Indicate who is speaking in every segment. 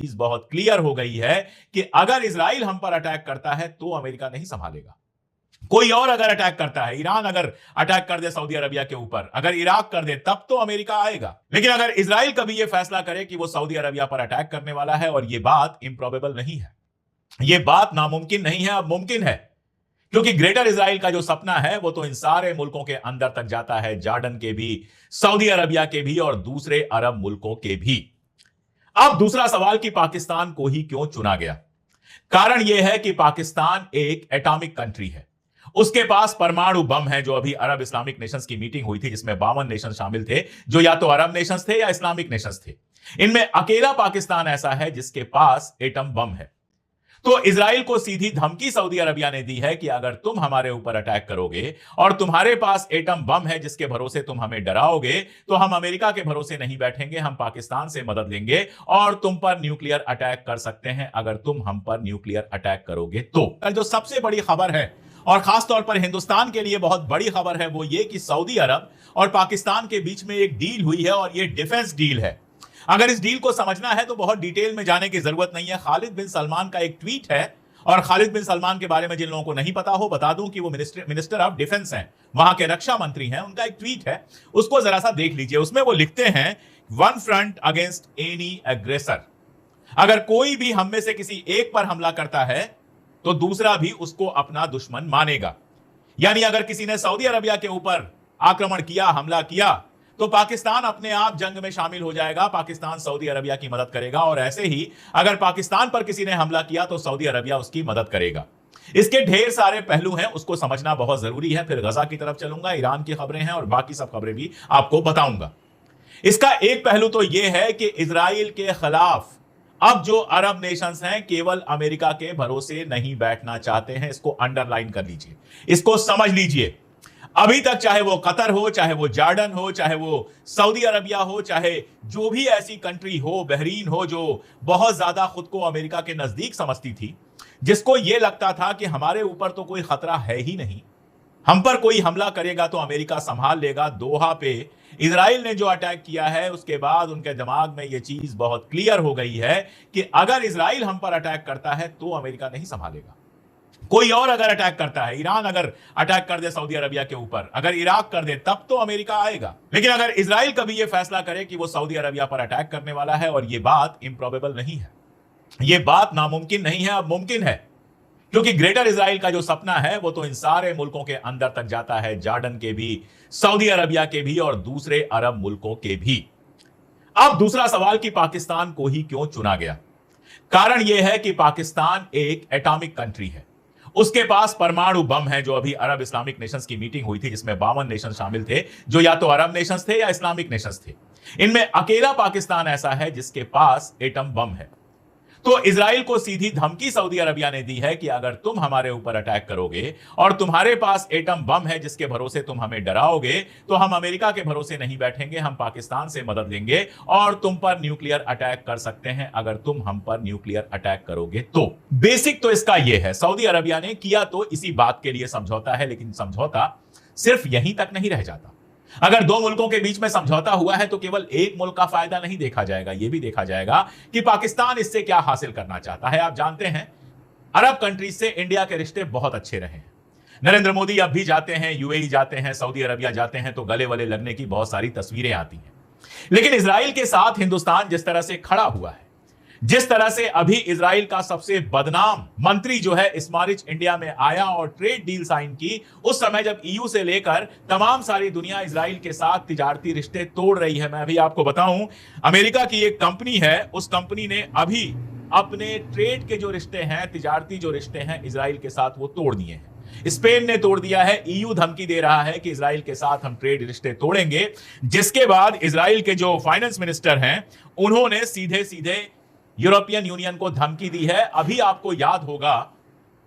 Speaker 1: चीज बहुत क्लियर हो गई है कि अगर इजराइल हम पर अटैक करता है तो अमेरिका नहीं संभालेगा। कोई और अगर अटैक करता है, ईरान अगर अटैक कर दे सऊदी अरबिया के ऊपर, अगर इराक कर दे, तब तो अमेरिका आएगा। लेकिन अगर इजराइल कभी यह फैसला करे कि वो सऊदी अरबिया पर अटैक करने वाला है, और यह बात इम्प्रोबेबल नहीं है, यह बात नामुमकिन नहीं है, अब मुमकिन है, क्योंकि ग्रेटर इजराइल का जो सपना है वो तो इन सारे मुल्कों के अंदर तक जाता है, जॉर्डन के भी, सऊदी अरबिया के भी और दूसरे अरब मुल्कों के भी। अब दूसरा सवाल कि पाकिस्तान को ही क्यों चुना गया। कारण यह है कि पाकिस्तान एक एटॉमिक कंट्री है, उसके पास परमाणु बम है। जो अभी अरब इस्लामिक नेशंस की मीटिंग हुई थी जिसमें 52 नेशन शामिल थे, जो या तो अरब नेशंस थे या इस्लामिक नेशंस थे, इनमें अकेला पाकिस्तान ऐसा है जिसके पास एटम बम है। तो इजराइल को सीधी धमकी सऊदी अरबिया ने दी है कि अगर तुम हमारे ऊपर अटैक करोगे और तुम्हारे पास एटम बम है जिसके भरोसे तुम हमें डराओगे, तो हम अमेरिका के भरोसे नहीं बैठेंगे, हम पाकिस्तान से मदद लेंगे और तुम पर न्यूक्लियर अटैक कर सकते हैं अगर तुम हम पर न्यूक्लियर अटैक करोगे तो। जो सबसे बड़ी खबर है और खासतौर पर हिंदुस्तान के लिए बहुत बड़ी खबर है वो ये कि सऊदी अरब और पाकिस्तान के बीच में एक डील हुई है और ये डिफेंस डील है। अगर इस डील को समझना है तो बहुत डिटेल में जाने की जरूरत नहीं है। खालिद बिन सलमान का एक ट्वीट है, और खालिद बिन सलमान के बारे में जिन लोगों को नहीं पता हो बता दूं कि वो मिनिस्टर ऑफ डिफेंस हैं, वहां के रक्षा मंत्री हैं। उनका एक ट्वीट है, उसको जरा सा देख लीजिए। उसमें वो लिखते हैं, one front against any aggressor. अगर कोई भी हम में से किसी एक पर हमला करता है तो दूसरा भी उसको अपना दुश्मन मानेगा। यानी अगर किसी ने सऊदी अरबिया के ऊपर आक्रमण किया, हमला किया, तो पाकिस्तान अपने आप जंग में शामिल हो जाएगा, पाकिस्तान सऊदी अरबिया की मदद करेगा। और ऐसे ही अगर पाकिस्तान पर किसी ने हमला किया तो सऊदी अरबिया उसकी मदद करेगा। इसके ढेर सारे पहलू हैं, उसको समझना बहुत जरूरी है। फिर गजा की तरफ चलूंगा, ईरान की खबरें हैं और बाकी सब खबरें भी आपको बताऊंगा। इसका एक पहलू तो यह है कि इजराइल के खिलाफ अब जो अरब नेशंस हैं केवल अमेरिका के भरोसे नहीं बैठना चाहते हैं। इसको अंडरलाइन कर लीजिए, इसको समझ लीजिए। अभी तक चाहे वो कतर हो, चाहे वो जॉर्डन हो, चाहे वो सऊदी अरबिया हो, चाहे जो भी ऐसी कंट्री हो, बहरीन हो, जो बहुत ज्यादा खुद को अमेरिका के नजदीक समझती थी, जिसको यह लगता था कि हमारे ऊपर तो कोई खतरा है ही नहीं, हम पर कोई हमला करेगा तो अमेरिका संभाल लेगा। दोहा पे इजराइल ने जो अटैक किया है उसके बाद उनके दिमाग में यह चीज बहुत क्लियर हो गई है कि अगर इजराइल हम पर अटैक करता है तो अमेरिका नहीं संभालेगा। कोई और अगर अटैक करता है, ईरान अगर अटैक कर दे सऊदी अरबिया के ऊपर, अगर इराक कर दे, तब तो अमेरिका आएगा। लेकिन अगर इजराइल कभी यह फैसला करे कि वो सऊदी अरबिया पर अटैक करने वाला है, और यह बात इम्प्रोबेबल नहीं है, यह बात नामुमकिन नहीं है, अब मुमकिन है, क्योंकि ग्रेटर इजराइल का जो सपना है वो तो इन सारे मुल्कों के अंदर तक जाता है, जॉर्डन के भी, सऊदी अरबिया के भी और दूसरे अरब मुल्कों के भी। अब दूसरा सवाल कि पाकिस्तान को ही क्यों चुना गया। कारण यह है कि पाकिस्तान एक एटॉमिक कंट्री है, उसके पास परमाणु बम है। जो अभी अरब इस्लामिक नेशंस की मीटिंग हुई थी जिसमें 52 नेशन शामिल थे, जो या तो अरब नेशंस थे या इस्लामिक नेशंस थे, इनमें अकेला पाकिस्तान ऐसा है जिसके पास एटम बम है। तो इजराइल को सीधी धमकी सऊदी अरबिया ने दी है कि अगर तुम हमारे ऊपर अटैक करोगे और तुम्हारे पास एटम बम है जिसके भरोसे तुम हमें डराओगे, तो हम अमेरिका के भरोसे नहीं बैठेंगे, हम पाकिस्तान से मदद लेंगे और तुम पर न्यूक्लियर अटैक कर सकते हैं अगर तुम हम पर न्यूक्लियर अटैक करोगे तो। बेसिक तो इसका यह है, सऊदी अरबिया ने किया तो इसी बात के लिए समझौता है, लेकिन समझौता सिर्फ यहीं तक नहीं रह जाता। अगर दो मुल्कों के बीच में समझौता हुआ है तो केवल एक मुल्क का फायदा नहीं देखा जाएगा, यह भी देखा जाएगा कि पाकिस्तान इससे क्या हासिल करना चाहता है। आप जानते हैं अरब कंट्रीज से इंडिया के रिश्ते बहुत अच्छे रहे हैं। नरेंद्र मोदी अब भी जाते हैं, यूएई जाते हैं, सऊदी अरबिया जाते हैं तो गले वले लगने की बहुत सारी तस्वीरें आती हैं। लेकिन इजराइल के साथ हिंदुस्तान जिस तरह से खड़ा हुआ है, जिस तरह से अभी इजराइल का सबसे बदनाम मंत्री जो है स्मॉट्रिच इंडिया में आया और ट्रेड डील साइन की, उस समय जब ईयू से लेकर तमाम सारी दुनिया इजराइल के साथ तिजारती रिश्ते तोड़ रही है। मैं अभी आपको बताऊं, अमेरिका की एक कंपनी है, उस कंपनी ने अभी अपने ट्रेड के जो रिश्ते हैं, तिजारती जो रिश्ते हैं इजराइल के साथ, वो तोड़ दिए हैं। स्पेन ने तोड़ दिया है, ईयू धमकी दे रहा है कि इजराइल के साथ हम ट्रेड रिश्ते तोड़ेंगे। जिसके बाद इजराइल के जो फाइनेंस मिनिस्टर हैं उन्होंने सीधे सीधे यूरोपियन यूनियन को धमकी दी है। अभी आपको याद होगा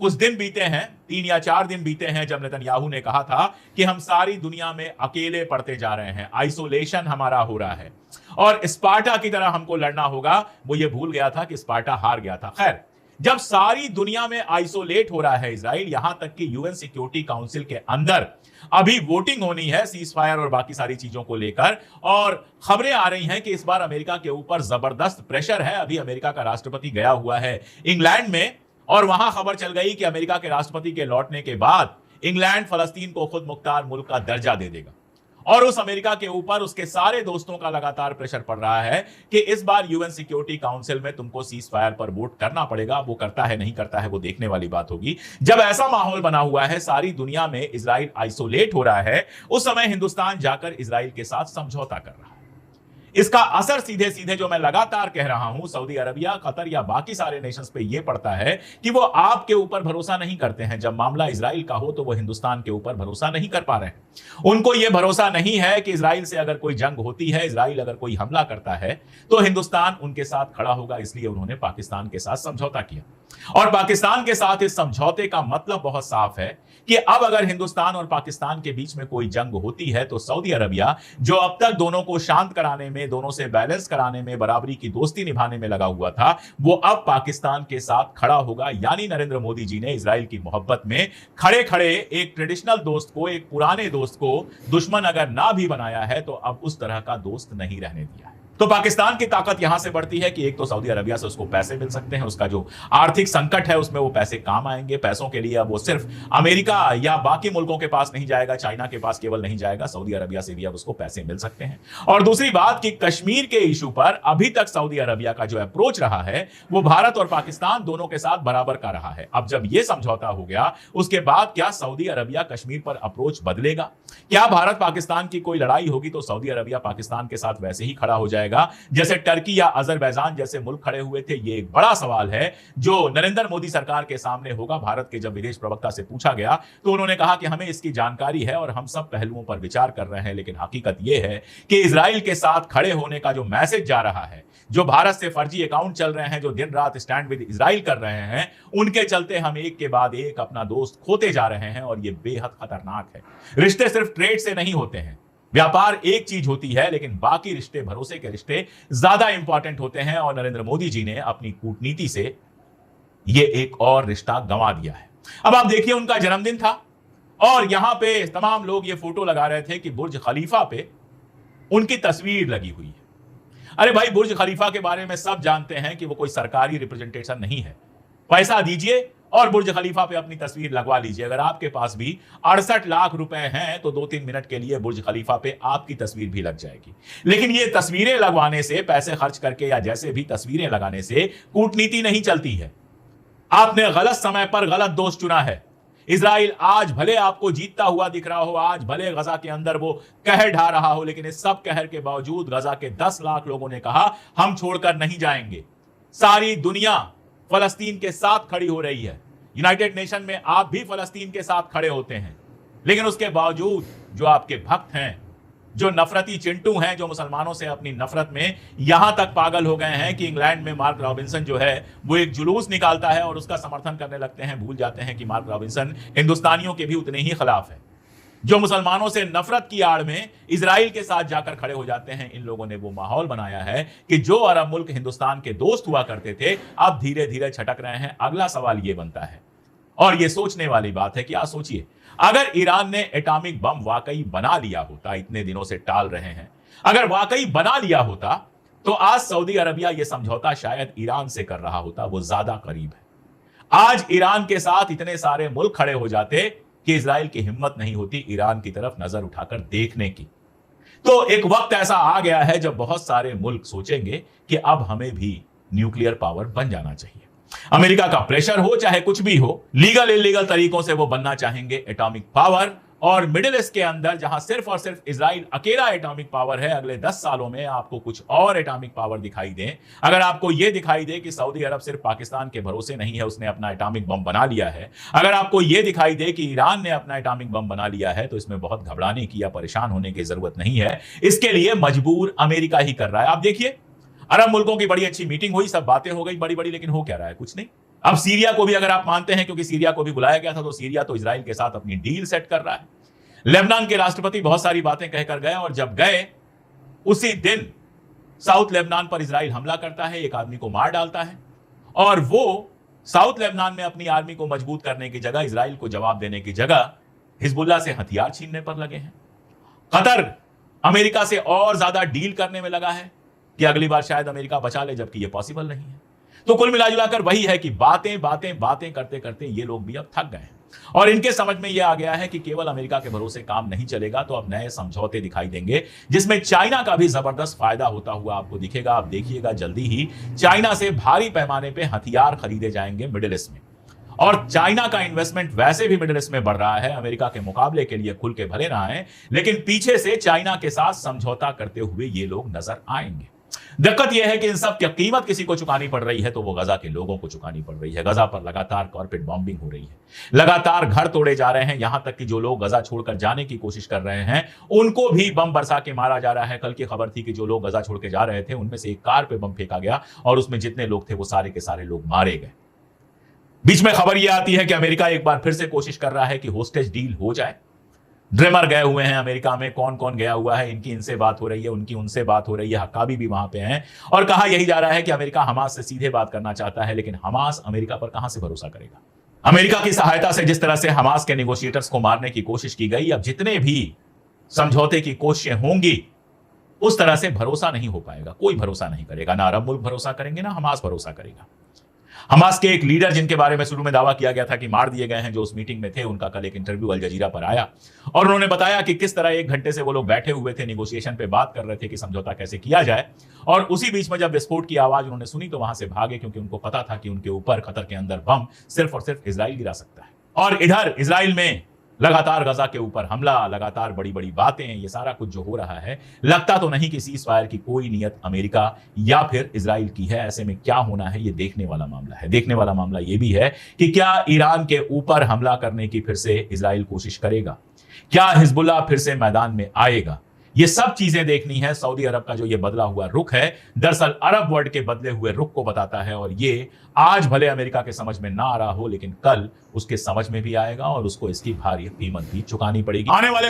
Speaker 1: कुछ दिन बीते हैं, 3 या 4 दिन बीते हैं, जब नेतन्याहू ने कहा था कि हम सारी दुनिया में अकेले पड़ते जा रहे हैं, आइसोलेशन हमारा हो रहा है और स्पार्टा की तरह हमको लड़ना होगा। वो ये भूल गया था कि स्पार्टा हार गया था। खैर, जब सारी दुनिया में आइसोलेट हो रहा है इजराइल, यहां तक कि यूएन सिक्योरिटी काउंसिल के अंदर अभी वोटिंग होनी है सीज फायर और बाकी सारी चीजों को लेकर, और खबरें आ रही हैं कि इस बार अमेरिका के ऊपर जबरदस्त प्रेशर है। अभी अमेरिका का राष्ट्रपति गया हुआ है इंग्लैंड में, और वहां खबर चल गई कि अमेरिका के राष्ट्रपति के लौटने के बाद इंग्लैंड फलस्तीन को खुद मुख्तार मुल्क का दर्जा दे देगा। और उस अमेरिका के ऊपर उसके सारे दोस्तों का लगातार प्रेशर पड़ रहा है कि इस बार यूएन सिक्योरिटी काउंसिल में तुमको सीज फायर पर वोट करना पड़ेगा। वो करता है नहीं करता है वो देखने वाली बात होगी। जब ऐसा माहौल बना हुआ है, सारी दुनिया में इजराइल आइसोलेट हो रहा है, उस समय हिंदुस्तान जाकर इजराइल के साथ समझौता कर रहा है। इसका असर सीधे सीधे, जो मैं लगातार कह रहा हूं, सऊदी अरबिया, कतर या बाकी सारे नेशंस पे यह पड़ता है कि वो आपके ऊपर भरोसा नहीं करते हैं। जब मामला इजराइल का हो तो वो हिंदुस्तान के ऊपर भरोसा नहीं कर पा रहे हैं। उनको यह भरोसा नहीं है कि इजराइल से अगर कोई जंग होती है, इजराइल अगर कोई हमला करता है तो हिंदुस्तान उनके साथ खड़ा होगा। इसलिए उन्होंने पाकिस्तान के साथ समझौता किया, और पाकिस्तान के साथ इस समझौते का मतलब बहुत साफ है कि अब अगर हिंदुस्तान और पाकिस्तान के बीच में कोई जंग होती है तो सऊदी अरबिया, जो अब तक दोनों को शांत कराने में, दोनों से बैलेंस कराने में, बराबरी की दोस्ती निभाने में लगा हुआ था, वो अब पाकिस्तान के साथ खड़ा होगा। यानी नरेंद्र मोदी जी ने इजराइल की मोहब्बत में खड़े खड़े एक ट्रेडिशनल दोस्त को, एक पुराने दोस्त को दुश्मन अगर ना भी बनाया है तो अब उस तरह का दोस्त नहीं रहने दिया है। तो पाकिस्तान की ताकत यहां से बढ़ती है कि एक तो सऊदी अरबिया से उसको पैसे मिल सकते हैं, उसका जो आर्थिक संकट है उसमें वो पैसे काम आएंगे। पैसों के लिए अब वो सिर्फ अमेरिका या बाकी मुल्कों के पास नहीं जाएगा, चाइना के पास केवल नहीं जाएगा, सऊदी अरबिया से भी अब उसको पैसे मिल सकते हैं। और दूसरी बात कि कश्मीर के इशू पर अभी तक सऊदी अरबिया का जो अप्रोच रहा है वो भारत और पाकिस्तान दोनों के साथ बराबर का रहा है। अब जब यह समझौता हो गया उसके बाद क्या सऊदी अरबिया कश्मीर पर अप्रोच बदलेगा? क्या भारत पाकिस्तान की कोई लड़ाई होगी तो सऊदी अरबिया पाकिस्तान के साथ वैसे ही खड़ा हो जाएगा जैसे टर्की या अजरबैजान जैसे मुल्क खड़े हुए थे? ये एक बड़ा सवाल है जो नरेंद्र मोदी सरकार के सामने होगा। भारत के जब विदेश प्रवक्ता से पूछा गया तो उन्होंने कहा कि हमें इसकी जानकारी है और हम सब पहलुओं पर विचार कर रहे हैं, लेकिन हकीकत यह है कि इजराइल के साथ खड़े होने का जो मैसेज जा रहा है, जो भारत से फर्जी अकाउंट चल रहे हैं, जो दिन रात स्टैंड विद इजराइल कर रहे हैं, उनके चलते हम एक के बाद एक अपना दोस्त खोते जा रहे हैं, और यह बेहद खतरनाक है। रिश्ते सिर्फ ट्रेड से नहीं होते हैं, व्यापार एक चीज होती है, लेकिन बाकी रिश्ते, भरोसे के रिश्ते ज्यादा इंपॉर्टेंट होते हैं। और नरेंद्र मोदी जी ने अपनी कूटनीति से यह एक और रिश्ता गंवा दिया है। अब आप देखिए, उनका जन्मदिन था और यहां पे तमाम लोग ये फोटो लगा रहे थे कि बुर्ज खलीफा पे उनकी तस्वीर लगी हुई है। अरे भाई, बुर्ज खलीफा के बारे में सब जानते हैं कि वो कोई सरकारी रिप्रेजेंटेशन नहीं है। पैसा दीजिए और बुर्ज खलीफा पे अपनी तस्वीर लगवा लीजिए। अगर आपके पास भी 68 लाख रुपए हैं तो 2-3 मिनट के लिए बुर्ज खलीफा पे आपकी तस्वीर भी लग जाएगी। लेकिन ये तस्वीरें लगवाने से, पैसे खर्च करके या जैसे भी तस्वीरें लगाने से कूटनीति नहीं चलती है। आपने गलत समय पर गलत दोस्त चुना है। इजराइल आज भले आपको जीतता हुआ दिख रहा हो, आज भले गजा के अंदर वो कहर ढा रहा हो, लेकिन इस सब कहर के बावजूद गजा के 10 लाख लोगों ने कहा हम छोड़कर नहीं जाएंगे। सारी दुनिया फलस्तीन के साथ खड़ी हो रही है। यूनाइटेड नेशन में आप भी फलस्तीन के साथ खड़े होते हैं, लेकिन उसके बावजूद जो आपके भक्त हैं, जो नफरती चिंटू हैं, जो मुसलमानों से अपनी नफरत में यहां तक पागल हो गए हैं कि इंग्लैंड में मार्क रॉबिन्सन जो है वो एक जुलूस निकालता है और उसका समर्थन करने लगते हैं, भूल जाते हैं कि मार्क रॉबिन्सन हिंदुस्तानियों के भी उतने ही खिलाफ है। जो मुसलमानों से नफरत की आड़ में इजराइल के साथ जाकर खड़े हो जाते हैं। इन लोगों ने वो माहौल बनाया है कि जो अरब मुल्क हिंदुस्तान के दोस्त हुआ करते थे अब धीरे धीरे छटक रहे हैं। अगला सवाल ये बनता है, और ये सोचने वाली बात है कि आप सोचिए, अगर ईरान ने एटॉमिक बम वाकई बना लिया होता, इतने दिनों से टाल रहे हैं, अगर वाकई बना लिया होता तो आज सऊदी अरबिया ये समझौता शायद ईरान से कर रहा होता, वो ज्यादा करीब है। आज ईरान के साथ इतने सारे मुल्क खड़े हो जाते कि इजराइल की हिम्मत नहीं होती ईरान की तरफ नजर उठाकर देखने की। तो एक वक्त ऐसा आ गया है जब बहुत सारे मुल्क सोचेंगे कि अब हमें भी न्यूक्लियर पावर बन जाना चाहिए। अमेरिका का प्रेशर हो चाहे कुछ भी हो, लीगल इलीगल तरीकों से वो बनना चाहेंगे एटॉमिक पावर। और मिडिल ईस्ट के अंदर जहां सिर्फ और सिर्फ इजराइल अकेला एटॉमिक पावर है, अगले 10 सालों में आपको कुछ और एटॉमिक पावर दिखाई दे। अगर आपको यह दिखाई दे कि सऊदी अरब सिर्फ पाकिस्तान के भरोसे नहीं है, उसने अपना एटॉमिक बम बना लिया है, अगर आपको यह दिखाई दे कि ईरान ने अपना एटॉमिक बम बना लिया है, तो इसमें बहुत घबराने की या परेशान होने की जरूरत नहीं है। इसके लिए मजबूर अमेरिका ही कर रहा है। आप देखिए, अरब मुल्कों की बड़ी अच्छी मीटिंग हुई, सब बातें हो गई बड़ी बड़ी, लेकिन हो क्या रहा है? कुछ नहीं। अब सीरिया को भी अगर आप मानते हैं, क्योंकि सीरिया को भी बुलाया गया था, तो सीरिया तो इजराइल के साथ अपनी डील सेट कर रहा है। लेबनान के राष्ट्रपति बहुत सारी बातें कहकर गए, और जब गए उसी दिन साउथ लेबनान पर इजराइल हमला करता है, एक आदमी को मार डालता है, और वो साउथ लेबनान में अपनी आर्मी को मजबूत करने की जगह, इजराइल को जवाब देने की जगह हिजबुल्लाह से हथियार छीनने पर लगे हैं। कतर अमेरिका से और ज्यादा डील करने में लगा है कि अगली बार शायद अमेरिका बचा ले, जबकि यह पॉसिबल नहीं है। तो कुल मिलाजुलाकर वही है कि बातें बातें बातें करते करते ये लोग भी अब थक गए हैं और इनके समझ में यह आ गया है कि केवल अमेरिका के भरोसे काम नहीं चलेगा, तो अब नए समझौते दिखाई देंगे जिसमें चाइना का भी जबरदस्त फायदा होता हुआ आपको दिखेगा। आप देखिएगा जल्दी ही चाइना से भारी पैमाने पे हथियार खरीदे जाएंगे मिडिल ईस्ट में, और चाइना का इन्वेस्टमेंट वैसे भी मिडिल ईस्ट में बढ़ रहा है। अमेरिका के मुकाबले के लिए खुल के भले ना आए, लेकिन पीछे से चाइना के साथ समझौता करते हुए ये लोग नजर आएंगे। दिक्कत यह है कि इन सब की कीमत किसी को चुकानी पड़ रही है, तो वो गजा के लोगों को चुकानी पड़ रही है। गजा पर लगातार कॉर्पोरेट बॉम्बिंग हो रही है, लगातार घर तोड़े जा रहे हैं, यहां तक कि जो लोग गजा छोड़कर जाने की कोशिश कर रहे हैं उनको भी बम बरसा के मारा जा रहा है। कल की खबर थी कि जो लोग गजा छोड़ के जा रहे थे उनमें से एक कार पे बम फेंका गया और उसमें जितने लोग थे वो सारे के सारे लोग मारे गए। बीच में खबर यह आती है कि अमेरिका एक बार फिर से कोशिश कर रहा है कि होस्टेज डील हो जाए। ड्रेमर गए हुए हैं अमेरिका में, कौन कौन गया हुआ है, इनकी इनसे बात हो रही है, उनकी उनसे बात हो रही है, हक्काबी भी वहां पे हैं, और कहा यही जा रहा है कि अमेरिका हमास से सीधे बात करना चाहता है, लेकिन हमास अमेरिका पर कहां से भरोसा करेगा। अमेरिका की सहायता से जिस तरह से हमास के नेगोशिएटर्स को मारने की कोशिश की गई, अब जितने भी समझौते की कोशिशें होंगी उस तरह से भरोसा नहीं हो पाएगा। कोई भरोसा नहीं करेगा, ना अरब मुल्क भरोसा करेंगे, ना हमास भरोसा करेगा। हमास के एक लीडर जिनके बारे में शुरू में दावा किया गया था कि मार दिए गए हैं, जो उस मीटिंग में थे, उनका कल एक इंटरव्यू अल जजीरा पर आया और उन्होंने बताया कि किस तरह 1 घंटे से वो लोग बैठे हुए थे, नेगोशिएशन पे बात कर रहे थे कि समझौता कैसे किया जाए, और उसी बीच में जब विस्फोट की आवाज उन्होंने सुनी तो वहां से भागे, क्योंकि उनको पता था कि उनके ऊपर कतर के अंदर बम सिर्फ और सिर्फ इजराइल गिरा सकता है। और इधर इजराइल में लगातार गजा के ऊपर हमला, लगातार बड़ी बड़ी बातें, ये सारा कुछ जो हो रहा है, लगता तो नहीं कि सीज फायर की कोई नियत अमेरिका या फिर इजराइल की है। ऐसे में क्या होना है ये देखने वाला मामला है। देखने वाला मामला ये भी है कि क्या ईरान के ऊपर हमला करने की फिर से इजराइल कोशिश करेगा, क्या हिजबुल्लाह फिर से मैदान में आएगा। ये सब चीजें देखनी है। सऊदी अरब का जो ये बदला हुआ रुख है, दरअसल अरब वर्ल्ड के बदले हुए रुख को बताता है, और ये आज भले अमेरिका के समझ में ना आ रहा हो, लेकिन कल उसके समझ में भी आएगा और उसको इसकी भारी कीमत भी चुकानी पड़ेगी। आने वाले